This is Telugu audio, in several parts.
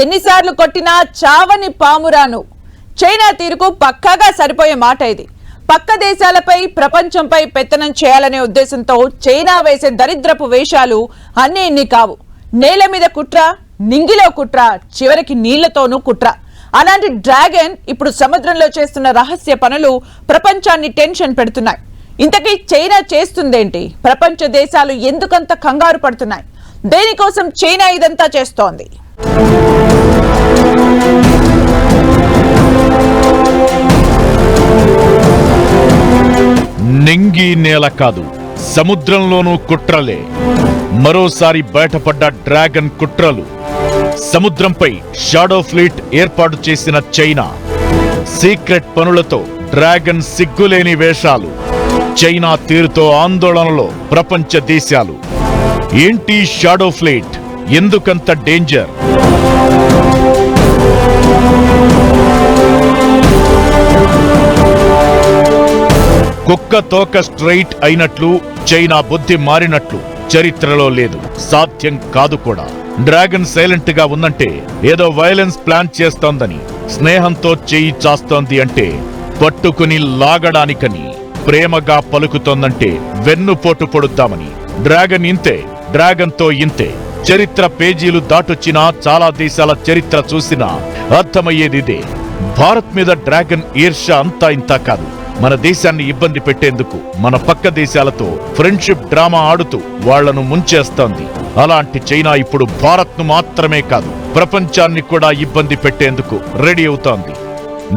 ఎన్నిసార్లు కొట్టినా చావని పామురాను. చైనా తీరుకు పక్కాగా సరిపోయే మాట ఇది. పక్క దేశాలపై ప్రపంచంపై పెత్తనం చేయాలనే ఉద్దేశంతో చైనా వేసే దరిద్రపు వేషాలు అన్నీ ఇన్ని కావు. నేల మీద కుట్ర, నింగిలో కుట్ర, చివరికి నీళ్లతోనూ కుట్ర. అలాంటి డ్రాగన్ ఇప్పుడు సముద్రంలో చేస్తున్న రహస్య పనులు ప్రపంచాన్ని టెన్షన్ పెడుతున్నాయి. ఇంతకీ చైనా చేస్తుందేంటి? ప్రపంచ దేశాలు ఎందుకంత కంగారు పడుతున్నాయి? దేనికోసం చైనా ఇదంతా చేస్తోంది? నింగి నేల కాదు, సముద్రంలోనూ కుట్రలే. మరోసారి బయటపడ్డ డ్రాగన్ కుట్రలు. సముద్రంపై షాడో ఫ్లీట్ ఏర్పాటు చేసిన చైనా. సీక్రెట్ పనులతో డ్రాగన్ సిగ్గులేని వేషాలు. చైనా తీరుతో ఆందోళనలో ప్రపంచ దేశాలు. ఏంటి షాడో ఫ్లీట్? ఎందుకంత డేంజర్? కుక్క తోక స్ట్రైట్ అయినట్లు చైనా బుద్ధి మారినట్లు చరిత్రలో లేదు, సాధ్యం కాదు కూడా. డ్రాగన్ సైలెంట్ గా ఉందంటే ఏదో వైలెన్స్ ప్లాన్ చేస్తోందని, స్నేహంతో చేయి చాస్తోంది అంటే పట్టుకుని లాగడానికని, ప్రేమగా పలుకుతోందంటే వెన్నుపోటు పొడుద్దామని. డ్రాగన్ ఇంతే, డ్రాగన్ తో ఇంతే. చరిత్ర పేజీలు దాటొచ్చినా, చాలా దేశాల చరిత్ర చూసినా అర్థమయ్యేదిదే. భారత్ మీద డ్రాగన్ ఈర్ష్య అంతా ఇంతా కాదు. మన దేశాన్ని ఇబ్బంది పెట్టేందుకు మన పక్క దేశాలతో ఫ్రెండ్షిప్ డ్రామా ఆడుతూ వాళ్లను ముంచేస్తోంది. అలాంటి చైనా ఇప్పుడు భారత్ ను మాత్రమే కాదు, ప్రపంచాన్ని కూడా ఇబ్బంది పెట్టేందుకు రెడీ అవుతోంది.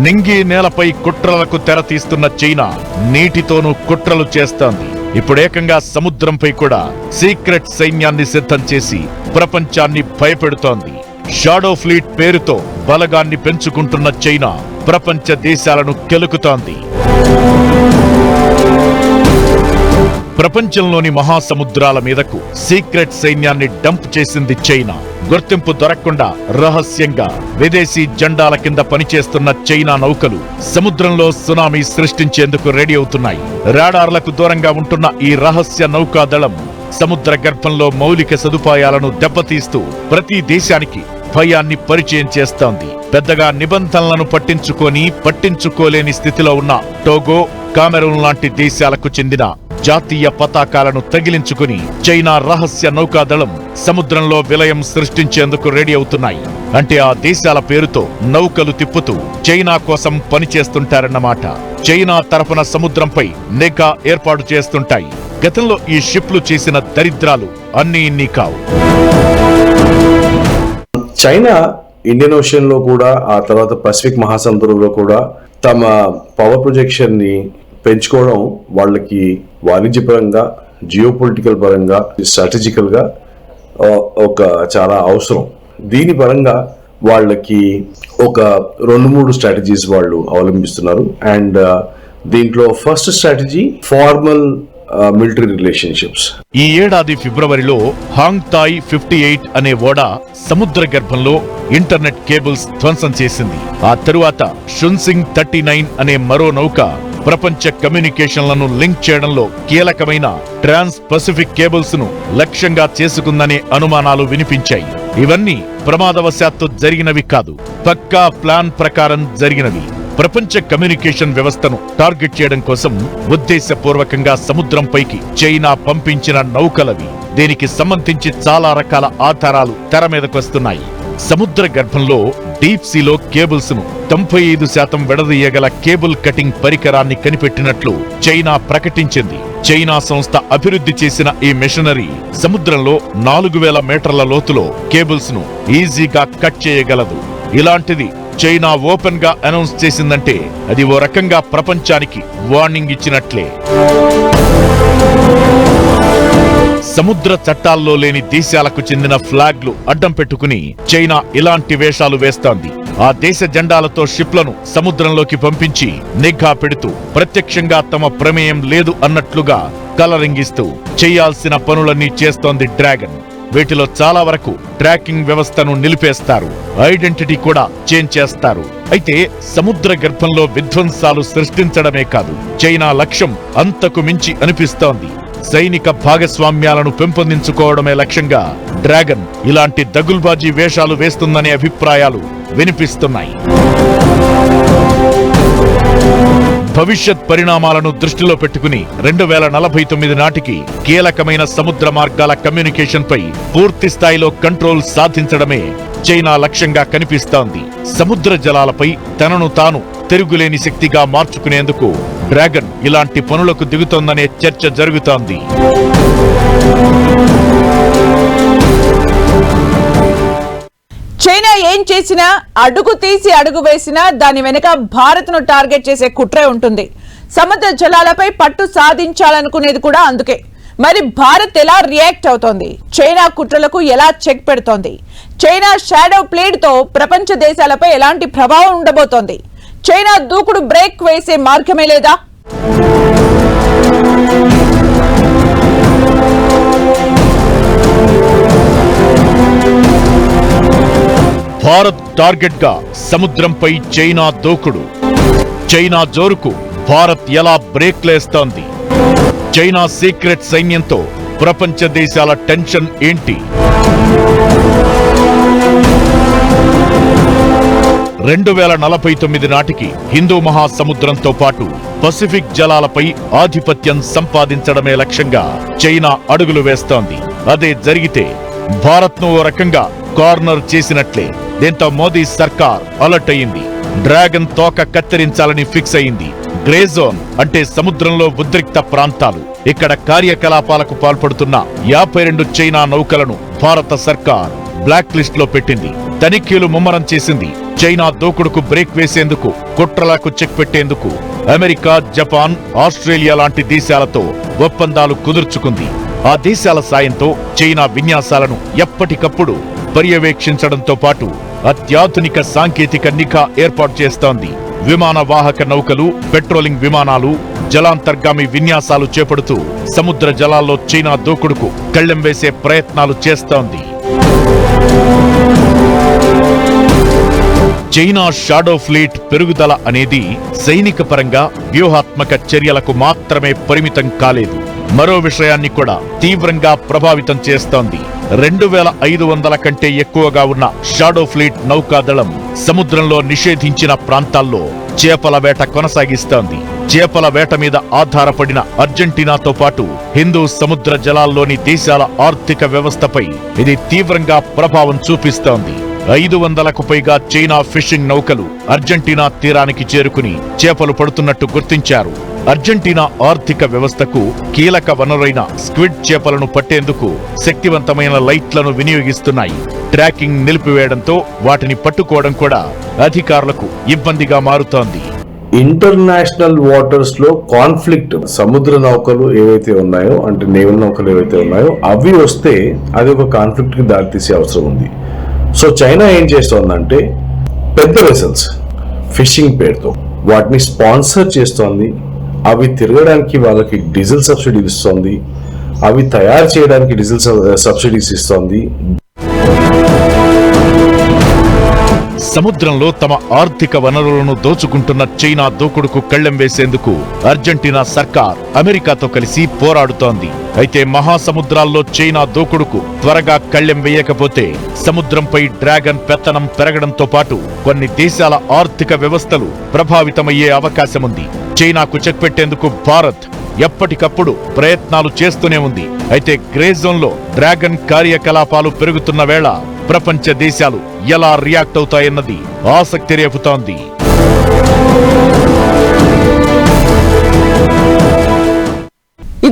నింగి నేలపై కుట్రలకు తెర తీస్తున్న చైనా నీటితోనూ కుట్రలు చేస్తోంది. ఇప్పుడేకంగా సముద్రంపై కూడా సీక్రెట్ సైన్యాన్ని సిద్ధం చేసి ప్రపంచాన్ని భయపెడుతోంది. షాడో ఫ్లీట్ పేరుతో బలగాన్ని పెంచుకుంటున్న చైనా ప్రపంచ దేశాలను కెలుకుతోంది. ప్రపంచంలోని మహాసముద్రాల మీదకు సీక్రెట్ సైన్యాన్ని డంప్ చేసింది చైనా. గుర్తింపు దొరకకుండా రహస్యంగా విదేశీ జెండాల కింద పనిచేస్తున్న చైనా నౌకలు సముద్రంలో సునామీ సృష్టించేందుకు రెడీ అవుతున్నాయి. రాడార్లకు దూరంగా ఉంటున్న ఈ రహస్య నౌకాదళం సముద్ర గర్భంలో మౌలిక సదుపాయాలను దెబ్బతీస్తూ ప్రతి దేశానికి భయాన్ని పరిచయం చేస్తోంది. పెద్దగా నిబంధనలను పట్టించుకోలేని స్థితిలో ఉన్న టోగో, కామెరూన్ లాంటి దేశాలకు చెందిన జాతీయ పతాకాలను తగిలించుకుని చైనా రహస్య నౌకాదళం సముద్రంలో విలయం సృష్టించేందుకు రెడీ అవుతున్నాయి. అంటే ఆ దేశాల పేరుతో నౌకలు తిప్పుతూ చైనా కోసం పనిచేస్తుంటారన్నమాట. చైనా తరఫున సముద్రంపై నిఘా ఏర్పాటు చేస్తుంటాయి. గతంలో ఈ షిప్లు చేసిన దరిద్రాలు అన్నీ ఇన్ని కావు. చైనా ఇండియన్ ఓషన్ లో కూడా, ఆ తర్వాత పసిఫిక్ మహాసముద్రంలో కూడా తమ పవర్ ప్రొజెక్షన్ ని పెంచుకోవడం వాళ్ళకి వాణిజ్యపరంగా, జియోపొలిటికల్ పరంగా, స్ట్రాటజికల్ గా ఒక చాలా అవసరం. దీని పరంగా వాళ్ళకి ఒక 2-3 స్ట్రాటజీస్ వాళ్ళు అవలంబిస్తున్నారు. అండ్ దీంట్లో first strategy formal military relationships. ఈ ఏడాది ఫిబ్రవరిలో హాంగ్ తాయ్ 58 అనే ఓడ సముద్ర గర్భంలో ఇంటర్నెట్ కేబుల్స్ ధ్వంసం చేసింది. ఆ తరువాత షున్సింగ్ 39 అనే మరో నౌక ప్రపంచ కమ్యూనికేషన్లను లింక్ చేయడంలో కీలకమైన ట్రాన్స్ పసిఫిక్ కేబుల్స్ ను లక్ష్యంగా చేసుకుందనే అనుమానాలు వినిపించాయి. ఇవన్నీ ప్రమాదవశాత్తు జరిగినవి కాదు, పక్కా ప్లాన్ ప్రకారం జరిగినవి. ప్రపంచ కమ్యూనికేషన్ వ్యవస్థను టార్గెట్ చేయడం కోసం ఉద్దేశపూర్వకంగా సముద్రంపైకి చైనా పంపించిన నౌకలవి. దీనికి సంబంధించి చాలా రకాల ఆధారాలు తెర మీదకొస్తున్నాయి. సముద్ర గర్భంలో డీప్ సీలో కేబుల్స్ ను 95% విడదీయగల కేబుల్ కటింగ్ పరికరాన్ని కనిపెట్టినట్లు చైనా ప్రకటించింది. చైనా సంస్థ అభివృద్ధి చేసిన ఈ మెషినరీ సముద్రంలో 4000 మీటర్ల లోతులో కేబుల్స్ ను ఈజీగా కట్ చేయగలదు. ఇలాంటిది చైనా ఓపెన్ గా అనౌన్స్ చేసిందంటే అది ఓ రకంగా ప్రపంచానికి వార్నింగ్ ఇచ్చినట్లే. సముద్ర చట్టాల్లో లేని దేశాలకు చెందిన ఫ్లాగ్లు అడ్డం పెట్టుకుని చైనా ఇలాంటి వేషాలు వేస్తోంది. ఆ దేశ జెండాలతో షిప్లను సముద్రంలోకి పంపించి నిఘా పెడుతూ ప్రత్యక్షంగా తమ ప్రమేయం లేదు అన్నట్లుగా కలరింగిస్తూ చేయాల్సిన పనులన్నీ చేస్తోంది డ్రాగన్. వీటిలో చాలా వరకు ట్రాకింగ్ వ్యవస్థను నిలిపేస్తారు, ఐడెంటిటీ కూడా చేంజ్ చేస్తారు. అయితే సముద్ర గర్భంలో విధ్వంసాలు సృష్టించడమే కాదు, చైనా లక్ష్యం అంతకు మించి అనిపిస్తోంది. సైనిక భాగస్వామ్యాలను పెంపొందించుకోవడమే లక్ష్యంగా డ్రాగన్ ఇలాంటి దగుల్బాజీ వేషాలు వేస్తుందనే అభిప్రాయాలు వినిపిస్తున్నాయి. భవిష్యత్ పరిణామాలను దృష్టిలో పెట్టుకుని 2049 నాటికి కీలకమైన సముద్ర మార్గాల కమ్యూనికేషన్ పై పూర్తి స్థాయిలో కంట్రోల్ సాధించడమే చైనా లక్ష్యంగా కనిపిస్తోంది. సముద్ర జలాలపై తనను తాను తిరుగులేని శక్తిగా మార్చుకునేందుకు డ్రాగన్ ఇలాంటి పనులకు దిగుతోందనే చర్చ జరుగుతోంది. చైనా ఏం చేసినా, అడుగు తీసి అడుగు వేసినా దాని వెనుక భారత్ ను టార్గెట్ చేసే కుట్రే ఉంటుంది. సముద్ర జలాలపై పట్టు సాధించాలనుకునేది కూడా అందుకే. మరి భారత్ ఎలా రియాక్ట్ అవుతోంది? చైనా కుట్రలకు ఎలా చెక్ పెడుతోంది? చైనా షాడో ప్లేడ్ తో ప్రపంచ దేశాలపై ఎలాంటి ప్రభావం ఉండబోతోంది? చైనా దూకుడు బ్రేక్ వేసే మార్గమే లేదా? భారత్ టార్గెట్ గా సముద్రంపై చైనా దూకుడు. చైనా జోరుకు భారత్ ఎలా బ్రేక్లేస్తోంది? చైనా సీక్రెట్ సైన్యంతో ప్రపంచ దేశాల టెన్షన్ ఏంటి? 2049 నాటికి హిందూ మహాసముద్రంతో పాటు పసిఫిక్ జలాలపై ఆధిపత్యం సంపాదించడమే లక్ష్యంగా చైనా అడుగులు వేస్తోంది. అదే జరిగితే భారత్ను ఓ రకంగా కార్నర్ చేసినట్లే. దీంతో మోదీ సర్కార్ అలర్ట్ అయింది. డ్రాగన్ తోక కత్తిరించాలని ఫిక్స్ అయింది. గ్రే జోన్ అంటే సముద్రంలో ఉద్రిక్త ప్రాంతాలు. ఇక్కడ కార్యకలాపాలకు పాల్పడుతున్న 52 చైనా నౌకలను భారత సర్కార్ బ్లాక్ లిస్ట్ లో పెట్టింది. తనిఖీలు ముమ్మరం చేసింది. చైనా దూకుడుకు బ్రేక్ వేసేందుకు, కుట్రలకు చెక్ పెట్టేందుకు అమెరికా, జపాన్, ఆస్ట్రేలియా లాంటి దేశాలతో ఒప్పందాలు కుదుర్చుకుంది. ఆ దేశాల సాయంతో చైనా విన్యాసాలను ఎప్పటికప్పుడు పర్యవేక్షించడంతో పాటు అత్యాధునిక సాంకేతిక నిఘా ఏర్పాటు చేస్తోంది. విమాన వాహక నౌకలు, పెట్రోలింగ్ విమానాలు, జలాంతర్గామి విన్యాసాలు చేపడుతూ సముద్ర జలాల్లో చైనా దూకుడుకు కళ్లెం వేసే ప్రయత్నాలు చేస్తోంది. చైనా షాడో ఫ్లీట్ పెరుగుదల అనేది సైనిక పరంగా వ్యూహాత్మక చర్యలకు మాత్రమే పరిమితం కాలేదు. మరో విషయాన్ని కూడా తీవ్రంగా ప్రభావితం చేస్తోంది. 2500 కంటే ఎక్కువగా ఉన్న షాడో ఫ్లీట్ నౌకాదళం సముద్రంలో నిషేధించిన ప్రాంతాల్లో చేపల వేట కొనసాగిస్తోంది. చేపల వేట మీద ఆధారపడిన అర్జెంటీనాతో పాటు హిందూ సముద్ర జలాల్లోని దేశాల ఆర్థిక వ్యవస్థపై ఇది తీవ్రంగా ప్రభావం చూపిస్తోంది. 500కు పైగా చైనా ఫిషింగ్ నౌకలు అర్జెంటీనా తీరానికి చేరుకుని చేపలు పడుతున్నట్టు గుర్తించారు. అర్జెంటీనా ఆర్థిక వ్యవస్థకు కీలక వనరైన స్క్విడ్ చేపలను పట్టేందుకు శక్తివంతమైన లైట్లను వినియోగిస్తున్నాయి. ట్రాకింగ్ నిలిపివేయడంతో వాటిని పట్టుకోవడం కూడా అధికారులకు ఇబ్బందిగా మారుతోంది. ఇంటర్నేషనల్ వాటర్స్ లో కాన్ఫ్లిక్ట్, సముద్ర నౌకలు ఏవైతే ఉన్నాయో, అంటే నేవల్ నౌకలు ఏవైతే ఉన్నాయో అవి వస్తే అది ఒక కాన్ఫ్లిక్ట్ కి దారితీసే అవసరం ఉంది. సో చైనా ఏం చేస్తోందంటే పెద్ద వెసల్స్ ఫిషింగ్ పేరుతో వాటిని స్పాన్సర్ చేస్తోంది. అవి తిరగడానికి వాళ్ళకి డీజిల్ సబ్సిడీలు ఇస్తోంది. అవి తయారు చేయడానికి డీజిల్ సబ్సిడీస్ ఇస్తోంది. సముద్రంలో తమ ఆర్థిక వనరులను దోచుకుంటున్న చైనా దూకుడుకు కళ్లెం వేసేందుకు అర్జెంటీనా సర్కార్ అమెరికాతో కలిసి పోరాడుతోంది. అయితే మహాసముద్రాల్లో చైనా దూకుడుకు త్వరగా కళ్లెం వేయకపోతే సముద్రంపై డ్రాగన్ పెత్తనం పెరగడంతో పాటు కొన్ని దేశాల ఆర్థిక వ్యవస్థలు ప్రభావితమయ్యే అవకాశముంది. చైనాకు చెక్ పెట్టేందుకు భారత్ ఎప్పటికప్పుడు ప్రయత్నాలు చేస్తూనే ఉంది. అయితే గ్రే జోన్ లో డ్రాగన్ కార్యకలాపాలు పెరుగుతున్న వేళ ప్రపంచ దేశాలు ఎలా రియాక్ట్ అవుతాయన్నది ఆసక్తి రేపుతోంది.